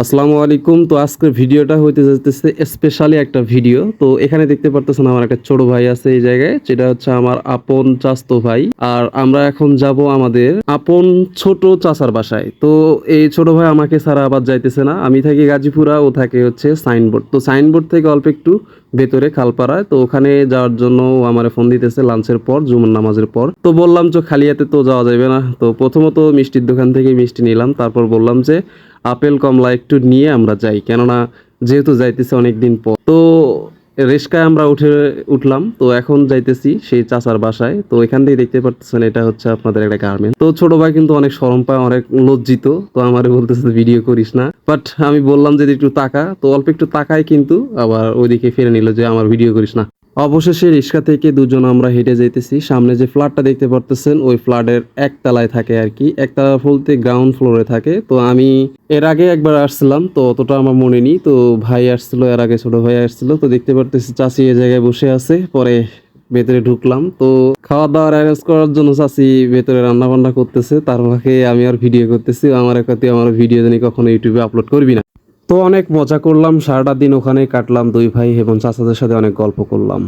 আসসালামু আলাইকুম। তো আজকের ভিডিওটা হইতে যাইতেছে স্পেশালি একটা ভিডিও। তো এখানে দেখতে পারতেছেন আমার একটা ছোট ভাই আছে এই জায়গায়। যেটা হচ্ছে আমার আপন চাচাতো ভাই। আর আমরা এখন যাব আমাদের আপন ছোট চাচার বাসায়। তো এই ছোট ভাই আমাকে ছাড়া আবার যাইতেছে না। আমি থাকি গাজীপুরা, ও থাকে হচ্ছে সাইনবোর্ড। তো সাইনবোর্ড থেকে অল্প একটু ভেতরে খালপাড়ায়। তো ওখানে যাওয়ার জন্য ও আমারে ফোন দিতেছে লাঞ্চের পর, জুমার নামাজের পর। তো বললাম যে খালি হাতে তো যাওয়া যাবে না। তো প্রথমত মিষ্টির দোকান থেকে মিষ্টি নিলাম। তারপর বললাম যে আপেল কমলা একটু নিয়ে আমরা যাই, কেননা যেহেতু যাইতেছি অনেকদিন পর। তো রিস্কায় আমরা উঠলাম। তো এখন যাইতেছি সেই চাচার বাসায়। তো এখান থেকে দেখতে পাচ্ছেন এটা হচ্ছে আপনাদের একটা গার্মেন্ট। তো ছোট ভাই কিন্তু অনেক শরম পায়, অনেক লজ্জিত। তো আমারে বলতেছে ভিডিও করিস না, বাট আমি বললাম যে একটু তাকা। তো অল্প একটু তাকায় কিন্তু আবার ওইদিকে ফিরে নিল যে আমার ভিডিও করিস না। অবশেষে রিক্সা থেকে দুজন আমরা হেঁটে যাইতেছি। সামনে যে ফ্ল্যাটটা দেখতে পারতেছেন ওই ফ্ল্যাটের একতলায় থাকে আর কি। একতলা বলতে গ্রাউন্ড ফ্লোরে থাকে। তো আমি এর আগে একবার আসছিলাম, তো অতটা আমার মনে নেই। তো ভাই আসছিল এর আগে, ছোট ভাই আসছিল। তো দেখতে পারতেছি চাচি এই জায়গায় বসে আছে। পরে ভেতরে ঢুকলাম। তো খাওয়া দাওয়ার অ্যারেঞ্জ করার জন্য চাচি ভেতরে রান্না বান্না করতেছে। তার ফাঁকে আমি আর ভিডিও করতেছি। আমার একটা তুই আমার ভিডিও জানি কখনো ইউটিউবে আপলোড করবি না। তো অনেক মজা করলাম, সারাটা দিন ওখানে কাটলাম দুই ভাই, এবং চাচাদের সাথে অনেক গল্প করলাম।